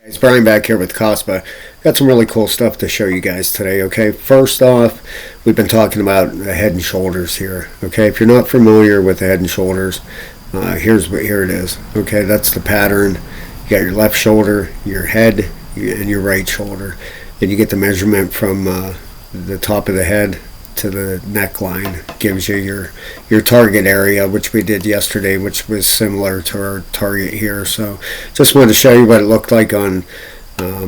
It's Brian back here with Kaspa. Got some really cool stuff to show you guys today, okay? First off, we've been talking about the head and shoulders here, okay? If you're not familiar with the head and shoulders, here it is, okay? That's the pattern. You got your left shoulder, your head, and your right shoulder. And you get the measurement from the top of the head to the neckline. Gives you your target area, which we did yesterday, which was similar to our target here. So just wanted to show you what it looked like on a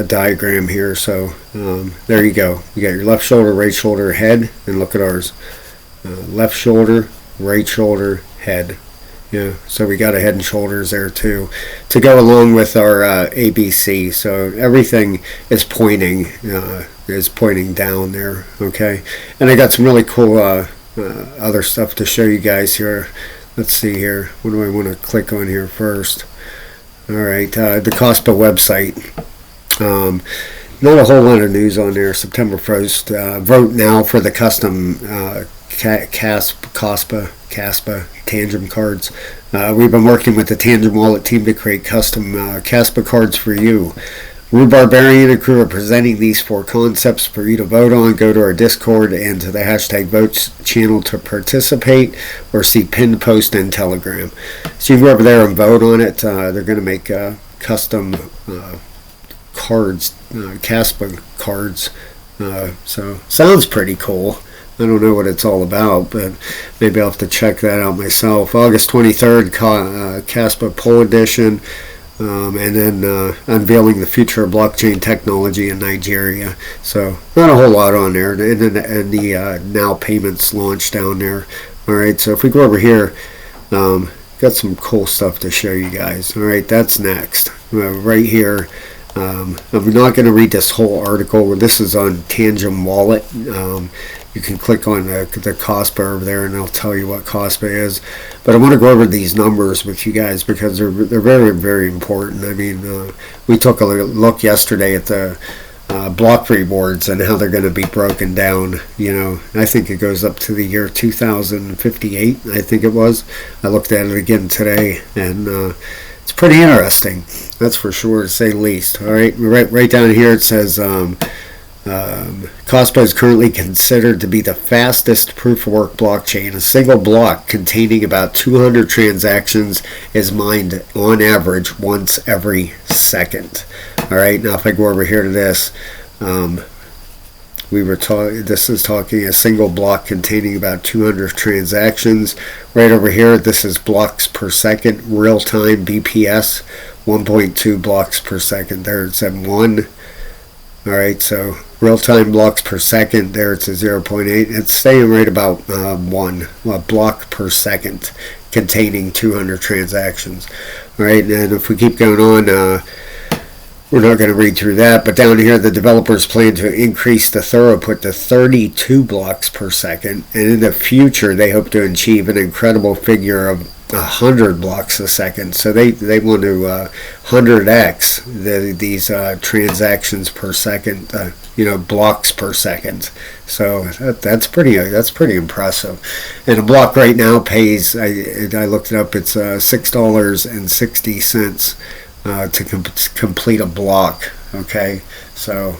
diagram here. So there you go. You got your left shoulder, right shoulder, head, and look at ours. Left shoulder, right shoulder, head. Yeah, so we got a head and shoulders there too, to go along with our ABC. So everything is pointing down there. Okay, and I got some really cool other stuff to show you guys here. Let's see here. What do I want to click on here first? All right, the Kaspa website. Not a whole lot of news on there. September 1st. Vote now for the custom Kaspa Tangent cards. We've been working with the Tangent Wallet team to create custom Kaspa cards for you. Rue Barbarian and crew are presenting these 4 concepts for you to vote on. Go to our Discord and to the hashtag votes channel to participate, or see pinned post in Telegram. So you can go over there and vote on it. They're going to make custom cards, Kaspa cards. So sounds pretty cool. I don't know what it's all about, but maybe I'll have to check that out myself. August 23rd, Kaspa Poll Edition, and then unveiling the future of blockchain technology in Nigeria. So not a whole lot on there, and the now payments launch down there. All right, so if we go over here, got some cool stuff to show you guys. All right, that's next. Right here. I'm not going to read this whole article. This is on Tangent Wallet. You can click on the Kaspa over there, and I'll tell you what Kaspa is. But I want to go over these numbers with you guys because they're very, very important. I mean, we took a look yesterday at the block rewards and how they're going to be broken down. You know, I think it goes up to the year 2058. I think it was. I looked at it again today, and it's pretty interesting. That's for sure, to say the least. All right, right down here it says. Kaspa is currently considered to be the fastest proof-of-work blockchain. A single block containing about 200 transactions is mined on average once every second. All right, now if I go over here to this, this is talking a single block containing about 200 transactions. Right over here, this is blocks per second, real-time BPS, 1.2 blocks per second. There it's at 1. All right, so real-time blocks per second, there it's a 0.8. It's staying right about 1 block per second containing 200 transactions. All right, and if we keep going on, we're not going to read through that, but down here the developers plan to increase the throughput to 32 blocks per second, and in the future they hope to achieve an incredible figure of 100 blocks a second. So they want to 100x these transactions per second, blocks per second. So that's pretty impressive. And a block right now pays, I looked it up, it's $6.60 to complete a block. Okay, so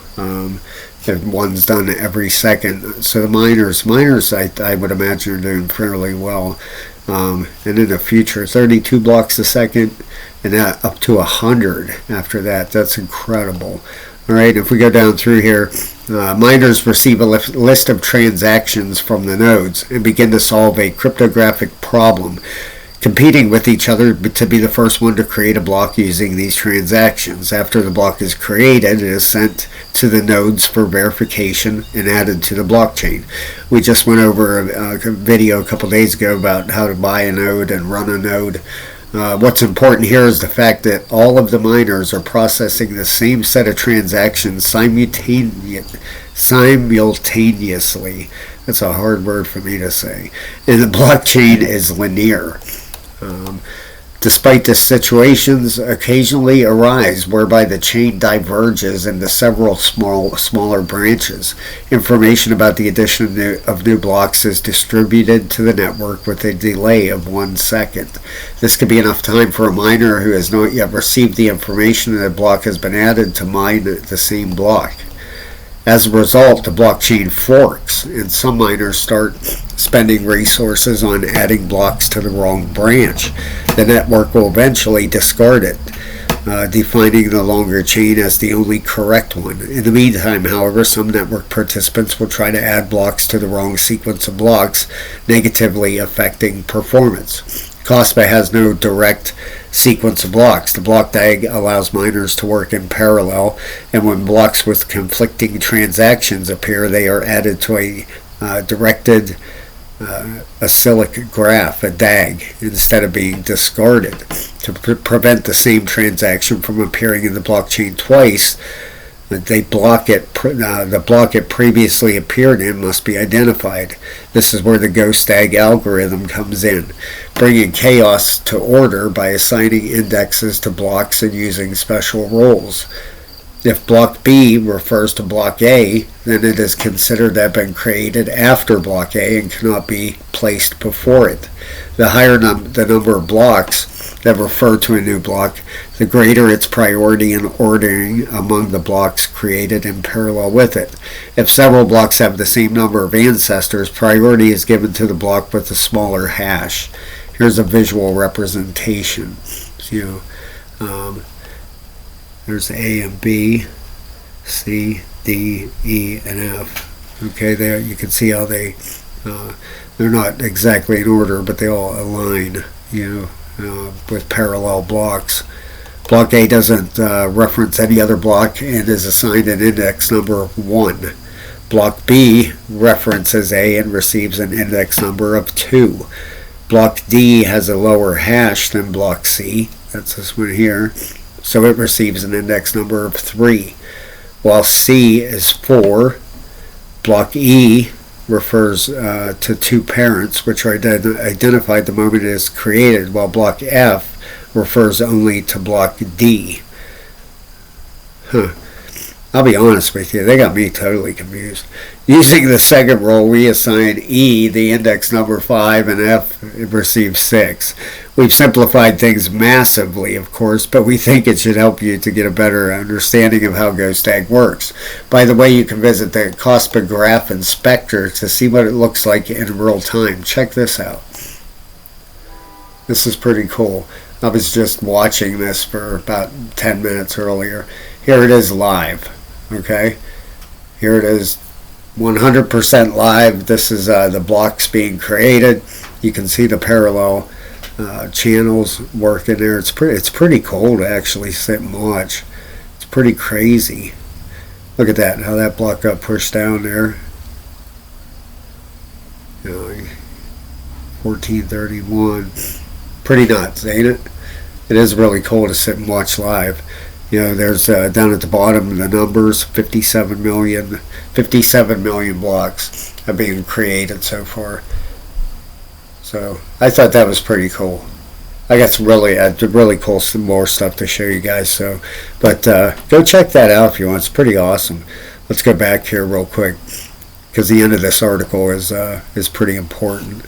one's done every second. So the miners I would imagine are doing fairly well. And in the future, 32 blocks a second, and up to 100 after that. That's incredible. All right, if we go down through here, miners receive a list of transactions from the nodes and begin to solve a cryptographic problem, competing with each other to be the first one to create a block using these transactions. After the block is created, it is sent to the nodes for verification and added to the blockchain. We just went over a video a couple days ago about how to buy a node and run a node. What's important here is the fact that all of the miners are processing the same set of transactions simultaneously. That's a hard word for me to say. And the blockchain is linear. Despite this, situations occasionally arise whereby the chain diverges into several smaller branches. Information about the addition of new blocks is distributed to the network with a delay of 1 second. This could be enough time for a miner who has not yet received the information that a block has been added to mine the same block. As a result, the blockchain forks, and some miners start spending resources on adding blocks to the wrong branch. The network will eventually discard it, defining the longer chain as the only correct one. In the meantime, however, some network participants will try to add blocks to the wrong sequence of blocks, negatively affecting performance. Kaspa has no direct sequence of blocks. The block DAG allows miners to work in parallel, and when blocks with conflicting transactions appear, they are added to a directed acyclic graph, a DAG, instead of being discarded. To prevent the same transaction from appearing in the blockchain twice, the block it previously appeared in must be identified. This is where the Ghostdag algorithm comes in, bringing chaos to order by assigning indexes to blocks and using special roles. If block B refers to block A, then it is considered to have been created after block A and cannot be placed before it. The higher the number of blocks that refer to a new block, the greater its priority in ordering among the blocks created in parallel with it. If several blocks have the same number of ancestors, priority is given to the block with the smaller hash. Here's a visual representation. There's A and B, C, D, E, and F. Okay, there you can see how they're not exactly in order, but they all align, with parallel blocks. Block A doesn't reference any other block and is assigned an index number of 1. Block B references A and receives an index number of 2. Block D has a lower hash than block C, that's this one here, so it receives an index number of 3. While C is 4, block E refers to 2 parents, which are identified the moment it is created, while block F refers only to block D. I'll be honest with you, they got me totally confused. Using the second role, we assign E the index number 5 and F receives 6. We've simplified things massively, of course, but we think it should help you to get a better understanding of how Ghostdag works. By the way, you can visit the Kaspa Graph Inspector to see what it looks like in real time. Check this out. This is pretty cool. I was just watching this for about 10 minutes earlier. Here it is live. Okay, here it is 100% live. This is the blocks being created. You can see the parallel channels working there. It's pretty cool to actually sit and watch. It's pretty crazy. Look at that, how that block got pushed down there. 1431. Pretty nuts, ain't it? It is really cool to sit and watch live. There's down at the bottom the numbers, 57 million blocks are being created so far. So I thought that was pretty cool. I got some really cool some more stuff to show you guys. So, but go check that out if you want. It's pretty awesome. Let's go back here real quick because the end of this article is pretty important.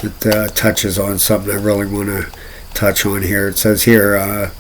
It touches on something I really want to touch on here. It says here.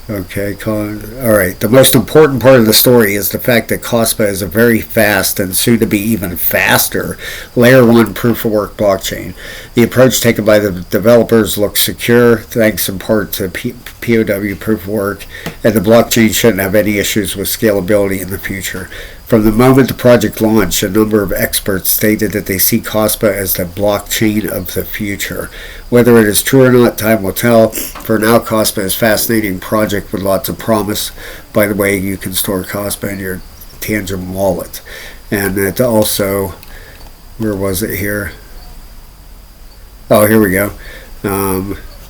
Okay, alright. The most important part of the story is the fact that Kaspa is a very fast and soon to be even faster layer 1 proof of work blockchain. The approach taken by the developers looks secure thanks in part to POW proof of work, and the blockchain shouldn't have any issues with scalability in the future. From the moment the project launched, a number of experts stated that they see Kaspa as the blockchain of the future. Whether it is true or not, time will tell. For now, Kaspa is a fascinating project with lots of promise. By the way, you can store Kaspa in your Tangent wallet. And it also, where was it here? Oh, here we go.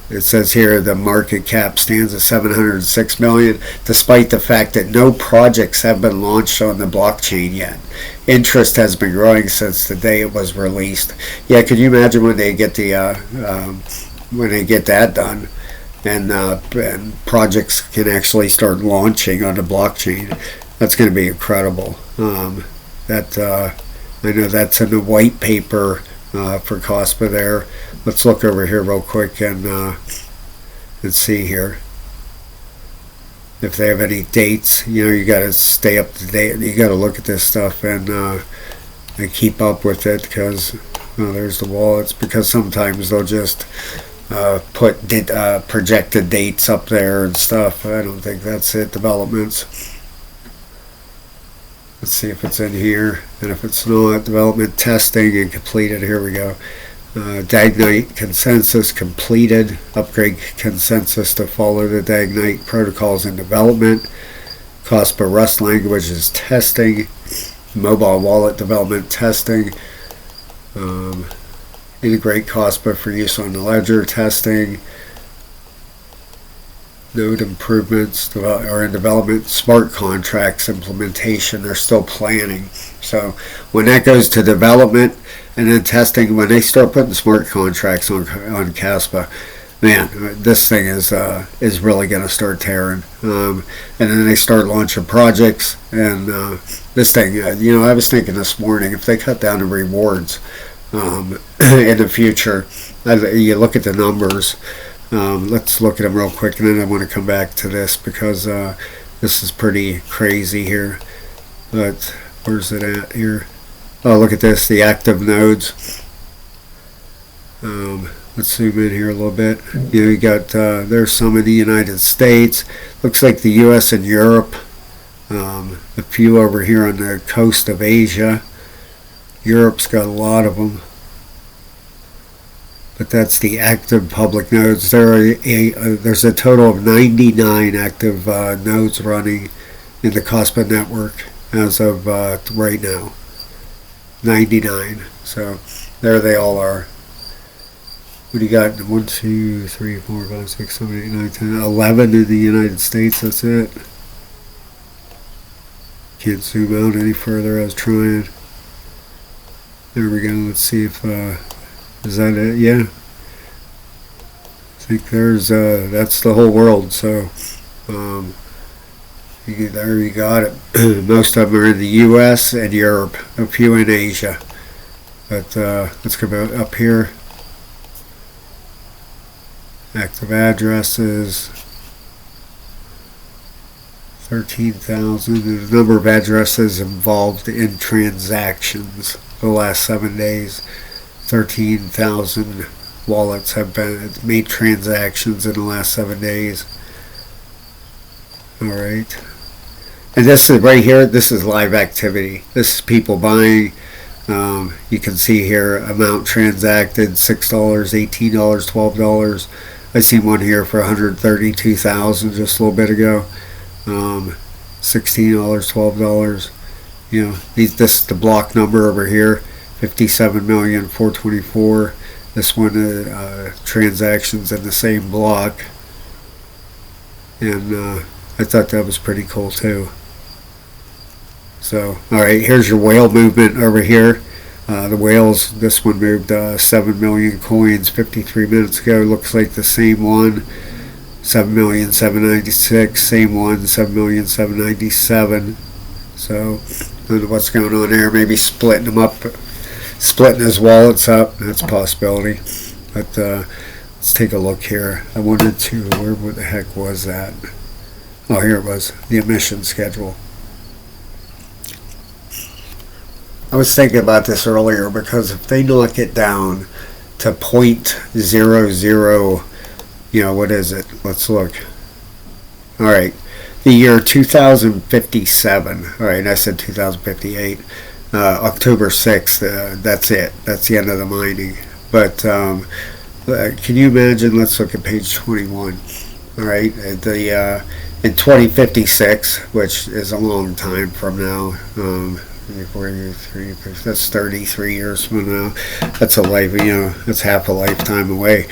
It says here the market cap stands at 706 million, despite the fact that no projects have been launched on the blockchain yet. Interest has been growing since the day it was released. Yeah, could you imagine when they get that done, and projects can actually start launching on the blockchain? That's going to be incredible. I know that's in the white paper for Kaspa there. Let's look over here real quick and see here if they have any dates. You know, you got to stay up to date. You got to look at this stuff and keep up with it, because there's the wallets. Because sometimes they'll just put projected dates up there and stuff. I don't think that's it. Developments. Let's see if it's in here, and if it's not, development testing and completed. Here we go. Dagnite consensus completed. Upgrade consensus to follow the Dagnite protocols in development. Kaspa Rust languages testing. Mobile wallet development testing. Integrate Kaspa for use on the ledger testing. Node improvements are in development. Smart contracts implementation, they're still planning. So when that goes to development and then testing, when they start putting smart contracts on Kaspa, man, this thing is really going to start tearing. And then they start launching projects, and this thing, I was thinking this morning, if they cut down the rewards in the future, you look at the numbers. Let's look at them real quick, and then I want to come back to this, because this is pretty crazy here. But where's it at here? Oh, look at this, the active nodes. Let's zoom in here a little bit. You got there's some in the United States. Looks like the U.S. and Europe. A few over here on the coast of Asia. Europe's got a lot of them. But that's the active public nodes. There's a total of 99 active nodes running in the Kaspa network as of right now. 99. So there they all are. What do you got? 1, 2, 3, 4, 5, 6, 7, 8, 9, 10, 11 in the United States. That's it. Can't zoom out any further. I was trying. There we go. Let's see if... is that it? Yeah. I think there's that's the whole world. So there you got it. Most of them are in the U.S. and Europe. A few in Asia. But let's go up here. Active addresses. 13,000. The number of addresses involved in transactions the last 7 days. 13,000 wallets have been made transactions in the last 7 days. All right, and this is right here. This is live activity. This is people buying. You can see here amount transacted: $6, $18, $12. I seen one here for 132,000 just a little bit ago. $16, $12. This is the block number over here. 57,424,000. This one transactions in the same block, and I thought that was pretty cool too. So, all right, here's your whale movement over here. The whales. This one moved 7 million coins 53 minutes ago. Looks like the same one. 7,796,000. Same one. 7,797,000. So, I don't know what's going on there. Maybe splitting them up. Splitting his wallets up, that's a possibility. But let's take a look here. I wanted to, where the heck was that? Oh, here it was, the emission schedule. I was thinking about this earlier, because if they knock it down to 0.00, what is it? Let's look. All right, the year 2057. All right, I said 2058. October 6th, that's it. That's the end of the mining. But can you imagine? Let's look at page 21. All right, in 2056, which is a long time from now. That's 33 years from now. That's a life. That's half a lifetime away.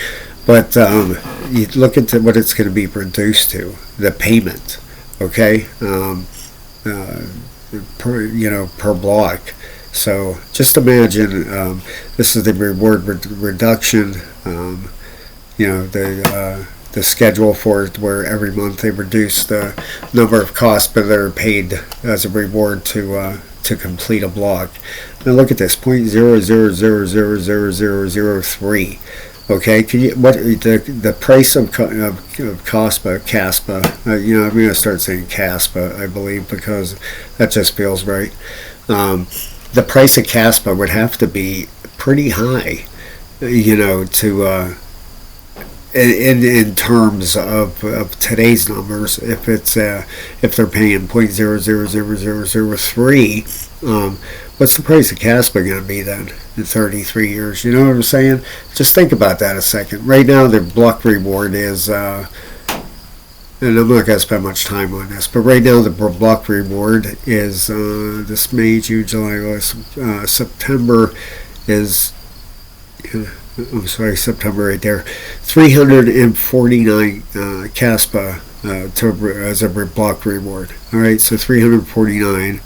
But you look into what it's going to be reduced to, the payment, okay, per block. So just imagine this is the reward reduction, the schedule for it, where every month they reduce the number of costs that are paid as a reward to complete a block. Now look at this, 0.00000003. Okay, can you, what the price of Kaspa? I'm going to start saying Kaspa, I believe, because that just feels right. The price of Kaspa would have to be pretty high, to in terms of today's numbers. If it's if they're paying 0.000003, what's the price of Kaspa going to be then in 33 years? You know what I'm saying? Just think about that a second. Right now, the block reward is, and I'm not going to spend much time on this, but right now the block reward is this May, June, July, August, September is, I'm sorry, September right there, 349 Kaspa as a block reward. All right, so 349.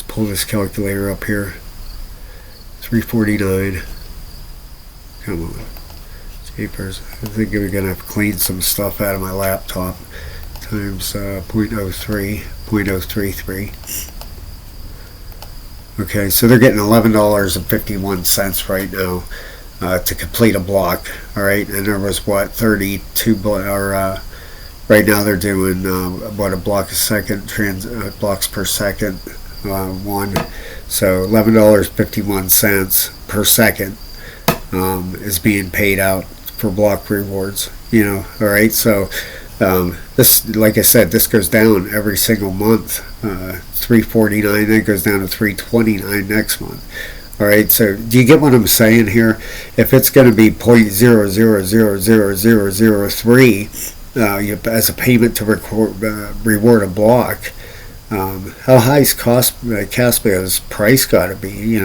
Pull this calculator up here. 349. Come on. Jeepers. I think we're going to have to clean some stuff out of my laptop. Times 0.03. Okay, so they're getting $11.51 right now to complete a block. All right, and there was what, 32 right now they're doing what, a block a second, blocks per second. One, so $11.51 per second is being paid out for block rewards. All right. So this, like I said, this goes down every single month. 349, then it goes down to 329 next month. All right. So do you get what I'm saying here? If it's going to be 0.000003 as a payment to reward a block. How high is Kaspa's price got to be?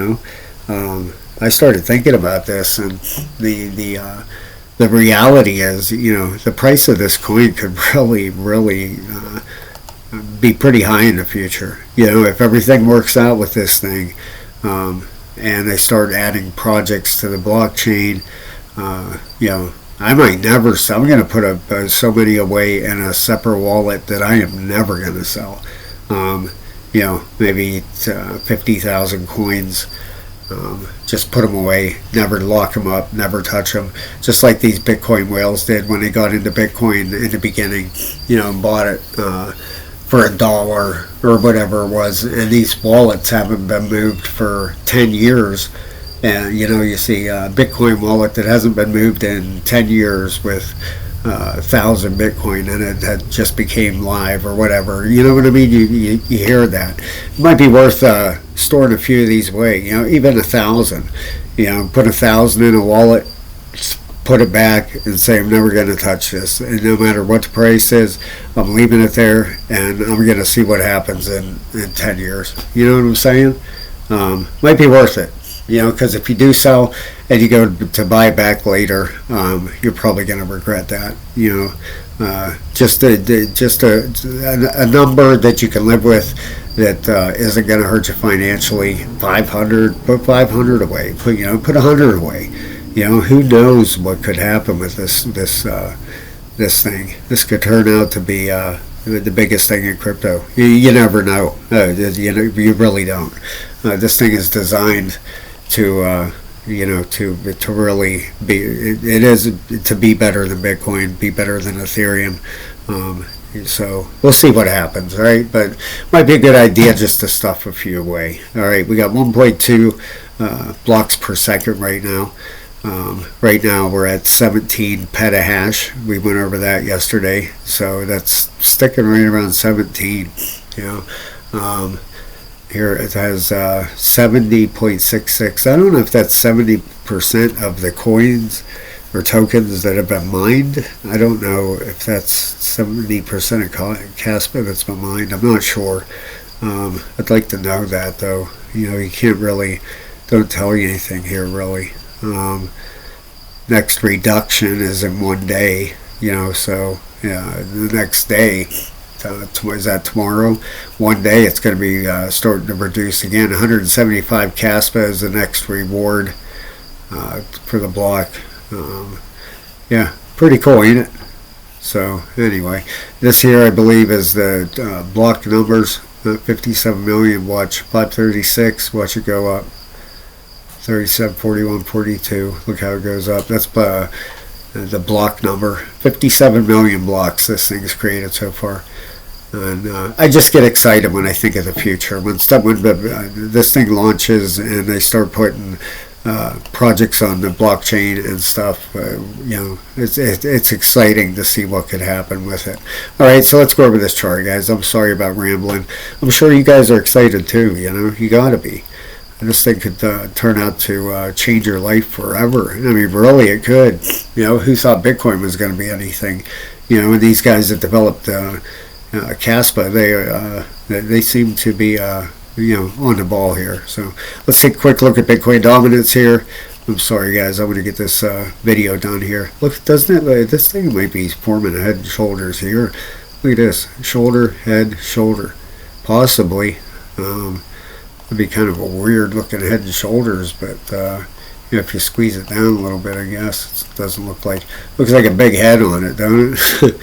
I started thinking about this, and the reality is, the price of this coin could really be pretty high in the future. If everything works out with this thing, and they start adding projects to the blockchain, I might never sell. I'm going to put so many away in a separate wallet that I am never going to sell. Maybe 50,000 coins. Just put them away, never lock them up, never touch them. Just like these Bitcoin whales did when they got into Bitcoin in the beginning, and bought it for $1 or whatever it was. And these wallets haven't been moved for 10 years. And you see a Bitcoin wallet that hasn't been moved in 10 years with 1,000 Bitcoin, and it had just became live or whatever. You know what I mean? You hear that. It might be worth storing a few of these away. Even 1,000. Put 1,000 in a wallet, put it back, and say, I'm never going to touch this. And no matter what the price is, I'm leaving it there, and I'm going to see what happens in 10 years. You know what I'm saying? Might be worth it. Because if you do sell and you go to buy back later, you're probably going to regret that. Just a number that you can live with that isn't going to hurt you financially. 500, put 500 away. Put 100 away. Who knows what could happen with this thing? This could turn out to be the biggest thing in crypto. You never know. You really don't. This thing is designed to really be, it is to be better than Bitcoin, be better than Ethereum. So we'll see what happens, all right? But might be a good idea just to stuff a few away. All right, we got 1.2 blocks per second right now. Right now we're at 17 petahash. We went over that yesterday, so that's sticking right around 17. Here it has 70.66. I don't know if that's 70% of the coins or tokens that have been mined. I don't know if that's 70% of Kaspa that's been mined. I'm not sure. I'd like to know that, though. You can't really, don't tell you anything here, really. next reduction is in one day, so yeah, the next day, is that tomorrow? One day it's going to be starting to reduce again. 175 Kaspa is the next reward for the block. Yeah, pretty cool, ain't it? So anyway, this here I believe is the block numbers. 57 million. Watch 536. Watch it go up. 37, 41, 42. Look how it goes up. That's the block number. 57 million blocks this thing's created so far. And I just get excited when I think of the future. When this thing launches and they start putting projects on the blockchain and stuff, it's exciting to see what could happen with it. All right, so let's go over this chart, guys. I'm sorry about rambling. I'm sure you guys are excited too. You gotta be. This thing could turn out to change your life forever. I mean, really, it could. Who thought Bitcoin was going to be anything? And these guys that developed Kaspa, they seem to be on the ball here. So let's take a quick look at Bitcoin dominance here. I'm sorry, guys. I'm going to get this video done here. Look, doesn't it? This thing might be forming a head and shoulders here. Look at this: shoulder, head, shoulder, possibly. It'd be kind of a weird looking head and shoulders, but if you squeeze it down a little bit, I guess it doesn't looks like a big head on it, don't it?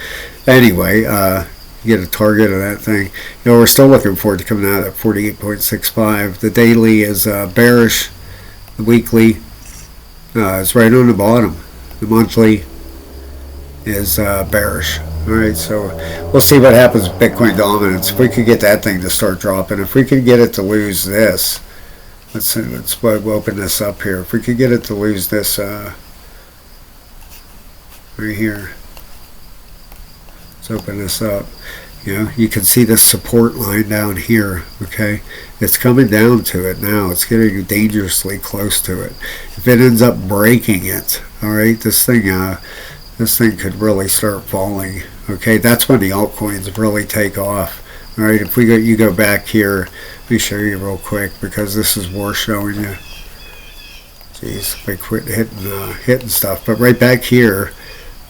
Anyway, you get a target of that thing. We're still looking forward to coming out at 48.65. The daily is bearish. The weekly is right on the bottom. The monthly is bearish. Alright, so we'll see what happens with Bitcoin dominance. If we could get that thing to start dropping, if we could get it to lose this, let's open this up here. If we could get it to lose this right here, let's open this up. You can see the support line down here. Okay, it's coming down to it now. It's getting dangerously close to it. If it ends up breaking it, all right, this thing could really start falling. Okay, that's when the altcoins really take off. All right, if you go back here, let me show you real quick because this is worth showing you. Jeez, if I quit hitting stuff, but right back here,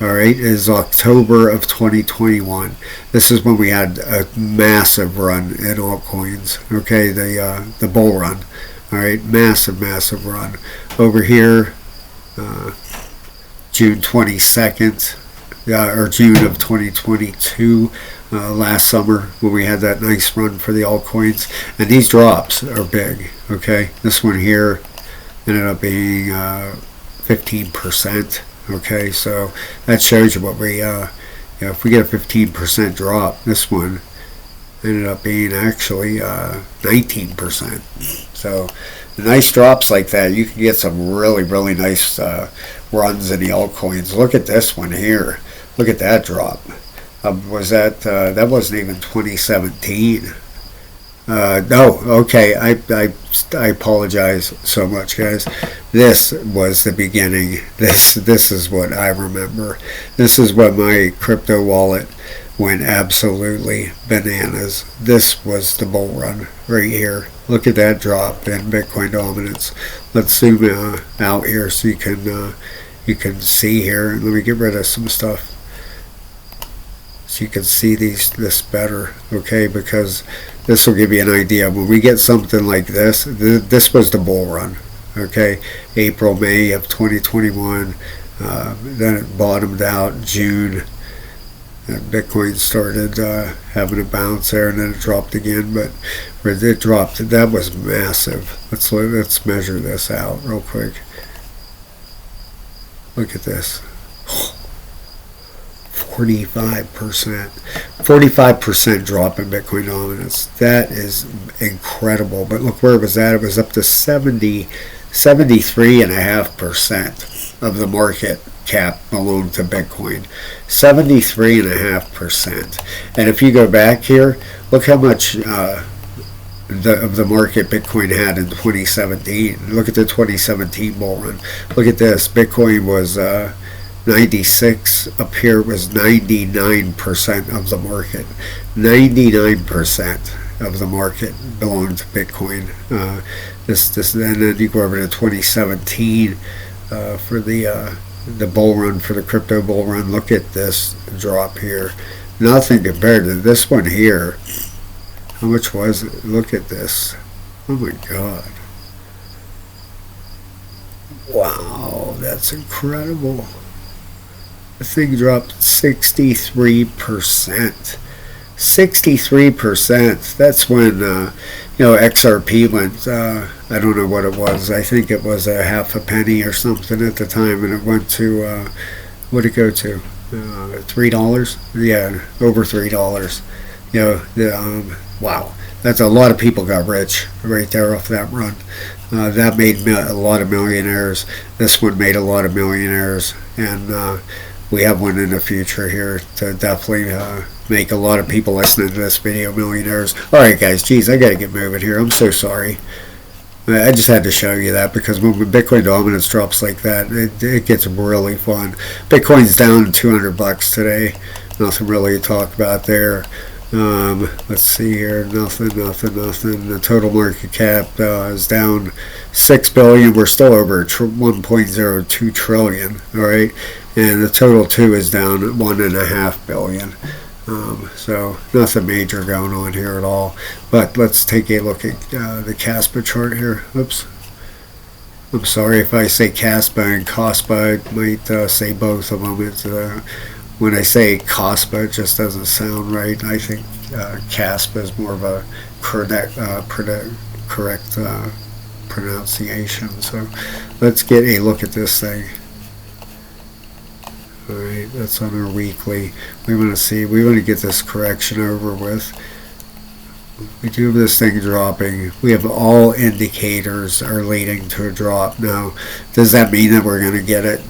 all right, is October of 2021. This is when we had a massive run in altcoins. Okay, the bull run. All right, massive run. Over here, June 22nd, or June of 2022, last summer, when we had that nice run for the altcoins. And these drops are big, okay? This one here ended up being 15%, okay? So that shows you what we, if we get a 15% drop, this one ended up being actually 19%. So nice drops like that, you can get some really nice runs in the altcoins. Look at this one here. Look at that drop. That wasn't even 2017. No, okay, I apologize so much, guys. This was the beginning. This is what I remember. This is when my crypto wallet went absolutely bananas. This was the bull run right here. Look at that drop in Bitcoin dominance. Let's zoom out here so you can see here. Let me get rid of some stuff so you can see this better, okay? Because this will give you an idea. When we get something like this, this was the bull run, okay? April, May of 2021. Then it bottomed out June. And Bitcoin started having a bounce there, and then it dropped again. But it dropped. That was massive. Let's measure this out real quick. Look at this. 45% drop in Bitcoin dominance. That is incredible. But look where it was at. It was up to 73.5% of the market cap belonged to Bitcoin. 73.5%. And if you go back here, look how much of the market Bitcoin had in 2017. Look at the 2017 bull run. Look at this. Bitcoin was 96. Up here was 99% of the market. 99% of the market belonged to Bitcoin. And then you go over to 2017 for the the bull run, for the crypto bull run. Look at this drop here. Nothing compared to this one here. How much was it? Look at this. Oh my God. Wow, that's incredible. The thing dropped 63%. 63%. That's when, XRP went, I don't know what it was. I think it was a half a penny or something at the time, and it went to, what did it go to? $3? Yeah, over $3. Wow. That's a lot of people got rich right there off that run. That made a lot of millionaires. This one made a lot of millionaires, and we have one in the future here to definitely make a lot of people listening to this video millionaires. Alright guys, geez, I gotta get moving here. I'm so sorry. I just had to show you that, because when Bitcoin dominance drops like that, it gets really fun. Bitcoin's down $200 today. Nothing really to talk about there. Let's see here. Nothing. The total market cap is down 6 billion. We're still over 1.02 trillion. All right, and the total too is down 1.5 billion. So nothing major going on here at all. But let's take a look at the Kaspa chart here. Oops. I'm sorry if I say Kaspa and Kaspa. I might say both of them. It's when I say Kaspa, it just doesn't sound right. I think Kaspa is more of a correct pronunciation. So let's get a look at this thing. Alright, that's on our weekly. We want to get this correction over with. We do have this thing dropping. We have all indicators are leading to a drop. Now, does that mean that we're going to get it?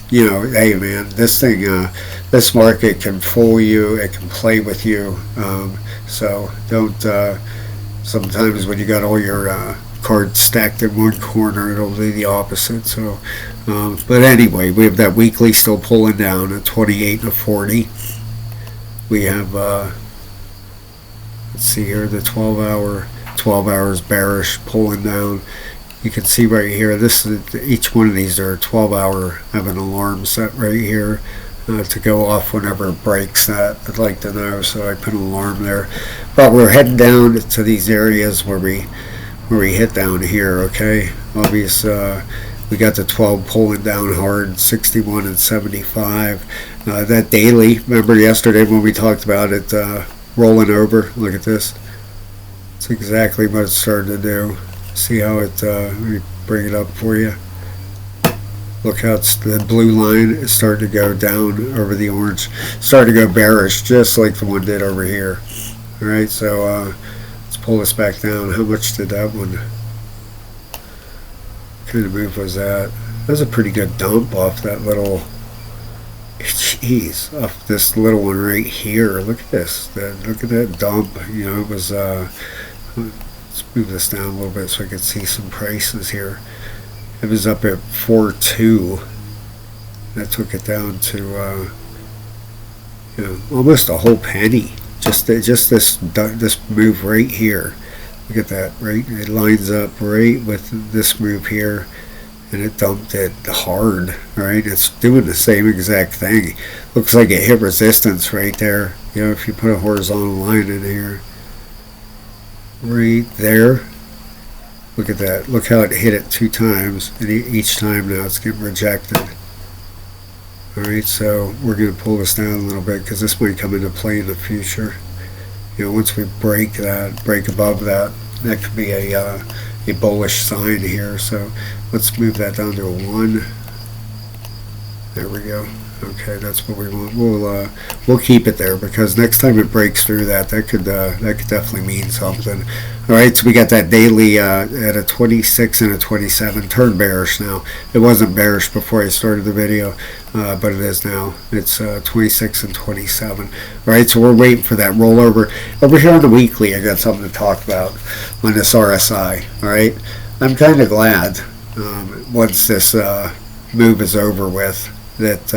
Hey man, this thing, this market can fool you. It can play with you. So don't, sometimes when you got all your cards stacked in one corner, it'll do the opposite. So, but anyway, we have that weekly still pulling down at 28 to 40. We have, let's see here, the 12 hours bearish pulling down. You can see right here, this is each one of these are 12-hour. I have an alarm set right here to go off whenever it breaks. That I'd like to know, so I put an alarm there. But we're heading down to these areas where we hit down here. Okay, obviously we got the 12 pulling down hard, 61 and 75. That daily, remember yesterday when we talked about it rolling over? Look at this. It's exactly what it's starting to do. See how it, let me bring it up for you. Look how the blue line is starting to go down over the orange. Starting to go bearish, just like the one did over here. Alright, so let's pull this back down. How much did that one? What kind of move was that? That was a pretty good dump off that little, jeez, off this little one right here. Look at this. Look at that dump. It was, let's move this down a little bit so I can see some prices here. It was up at 4.2. That took it down to almost a whole penny. Just this move right here. Look at that, right? It lines up right with this move here, and it dumped it hard. Right? It's doing the same exact thing. Looks like it hit resistance right there. If you put a horizontal line in here, right there. Look at that. Look how it hit it 2 times, and each time now it's getting rejected. Alright, so we're going to pull this down a little bit because this might come into play in the future. Once we break above that, that could be a bullish sign here. So let's move that down to a 1. There we go. Okay, that's what we want. We'll keep it there because next time it breaks through that could definitely mean something. All right, so we got that daily at a 26 and a 27. Turned bearish now. It wasn't bearish before I started the video, but it is now. It's 26 and 27. All right, so we're waiting for that rollover. Over here on the weekly, I got something to talk about on this RSI. All right, I'm kind of glad once this move is over with that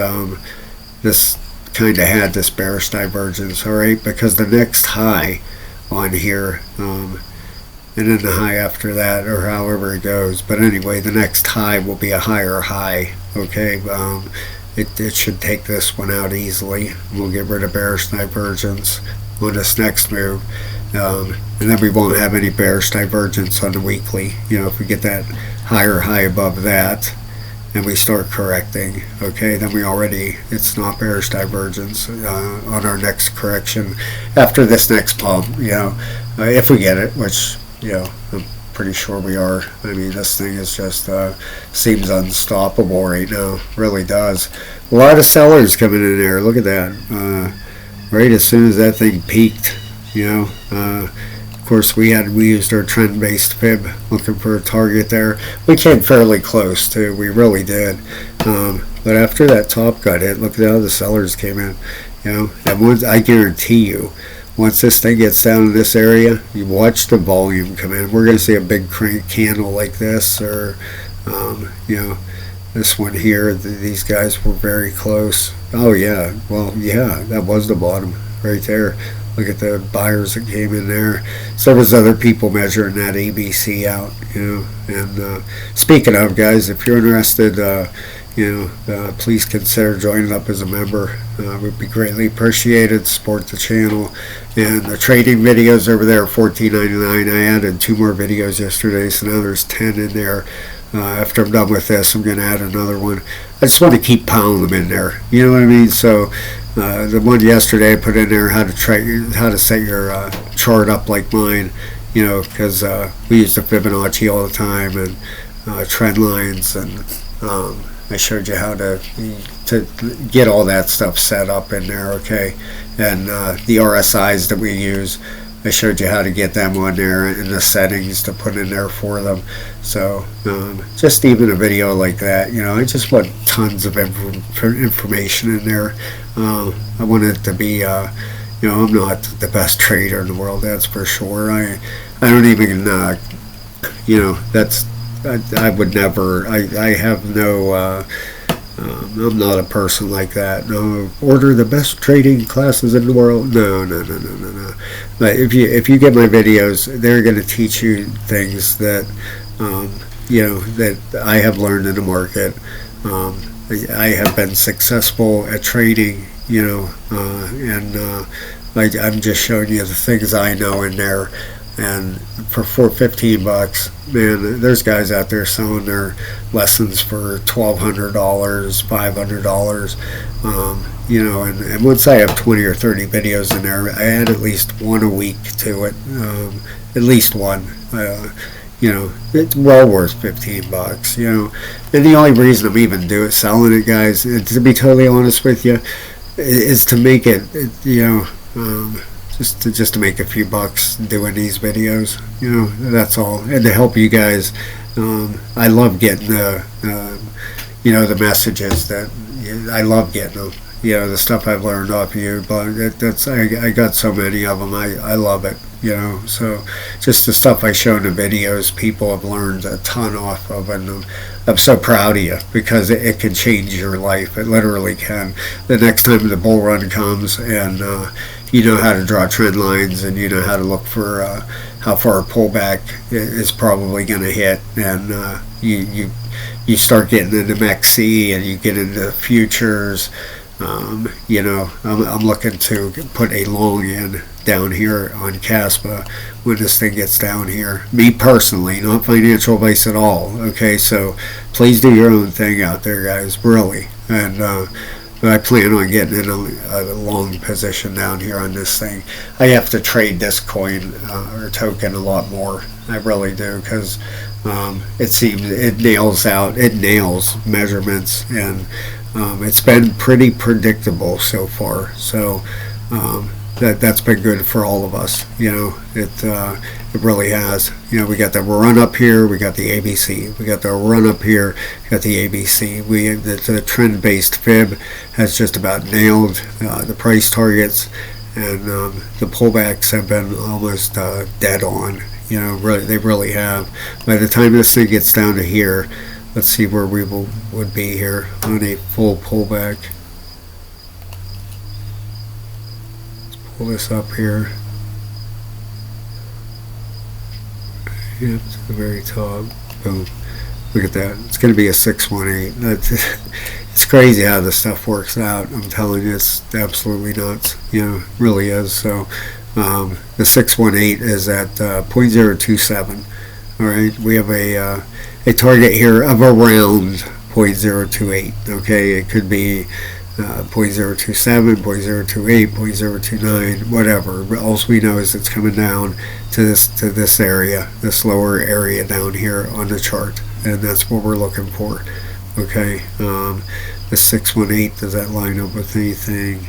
this kind of had this bearish divergence, all right, because the next high on here, and then the high after that, or however it goes, but anyway, the next high will be a higher high, okay, it should take this one out easily. We'll get rid of bearish divergence on this next move. And then we won't have any bearish divergence on the weekly. If we get that higher high above that and we start correcting, okay, then it's not bearish divergence on our next correction after this next pump, if we get it, which, I'm pretty sure we are. I mean, this thing is just seems unstoppable right now, really does. A lot of sellers coming in there, look at that, right as soon as that thing peaked, of course we used our trend-based fib looking for a target there. We came fairly close too, we really did, but after that top got hit, look at how the sellers came in, and once, I guarantee you, once this thing gets down in this area, you watch the volume come in. We're going to see a big candle like this, or this one here. These guys were very close. Oh yeah, well yeah, that was the bottom right there. Look at the buyers that came in there. So there was other people measuring that ABC out, And speaking of, guys, if you're interested, please consider joining up as a member. Would be greatly appreciated. Support the channel. And the trading videos over there are $14.99. I added 2 more videos yesterday, so now there's 10 in there. After I'm done with this, I'm going to add another one. I just want to keep piling them in there. You know what I mean? So the one yesterday I put in there how to set your chart up like mine. Because we use the Fibonacci all the time, and trend lines, and I showed you how to get all that stuff set up in there, okay? And the RSIs that we use, I showed you how to get them on there and the settings to put in there for them. So just even a video like that, I just want tons of information in there. I want it to be, I'm not the best trader in the world, that's for sure. I don't even, that's, I would never, I have no, I'm not a person like that. No, order the best trading classes in the world. No. But if you get my videos, they're going to teach you things that, that I have learned in the market. I have been successful at trading, and I'm just showing you the things I know in there. And for $15, man, there's guys out there selling their lessons for $1,200, $500. And once I have 20 or 30 videos in there, I add at least one a week to it, at least one. It's well worth $15. And the only reason I'm even selling it, guys, to be totally honest with you, is to make it, just to make a few bucks doing these videos, that's all, and to help you guys. I love getting the messages that I love getting them, the stuff I've learned off you, but I got so many of them. I love it, so just the stuff I show in the videos, people have learned a ton off of, and I'm so proud of you, because it can change your life. It literally can. The next time the bull run comes, and you know how to draw trend lines, and you know how to look for how far a pullback is probably going to hit, and you start getting into MEXC, and you get into futures. I'm looking to put a long in down here on Kaspa when this thing gets down here. Me personally, not financial advice at all. Okay, so please do your own thing out there, guys, really. And but I plan on getting in a long position down here on this thing. I have to trade this coin or token a lot more. I really do, because it nails measurements, and it's been pretty predictable so far. So that's been good for all of us. It really has. We got the run up here, we got the ABC, we got the run up here, got the ABC. The trend-based fib has just about nailed the price targets, and the pullbacks have been almost dead on. They really have. By the time this thing gets down to here, let's see where we would be here on a full pullback. Let's pull this up here. Yeah, to the very top. Boom. Look at that. It's going to be a 618. It's it's crazy how this stuff works out. I'm telling you, it's absolutely nuts. Really is. So the 618 is at 0.027. All right, we have a target here of around 0.028. Okay, it could be 0.027, 0.028, 0.029, whatever. But all we know is it's coming down to this area, this lower area down here on the chart, and that's what we're looking for. Okay, the 618, does that line up with anything?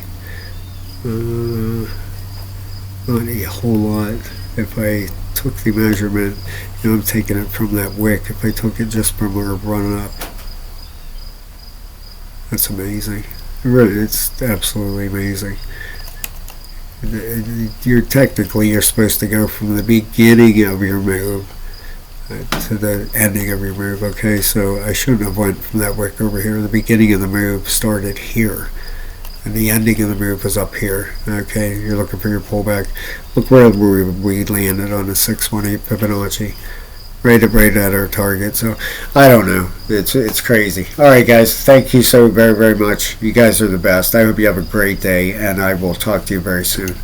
Not a whole lot. If I took the measurement, I'm taking it from that wick. If I took it just from our run up, that's amazing. Really, it's absolutely amazing. You're supposed to go from the beginning of your move to the ending of your move. Okay, so I shouldn't have went from that wick over here. The beginning of the move started here, and the ending of the move was up here. Okay, you're looking for your pullback. Look where we landed on the 618 Fibonacci. Right at our target. So I don't know. It's crazy. All right, guys. Thank you so very, very much. You guys are the best. I hope you have a great day, and I will talk to you very soon.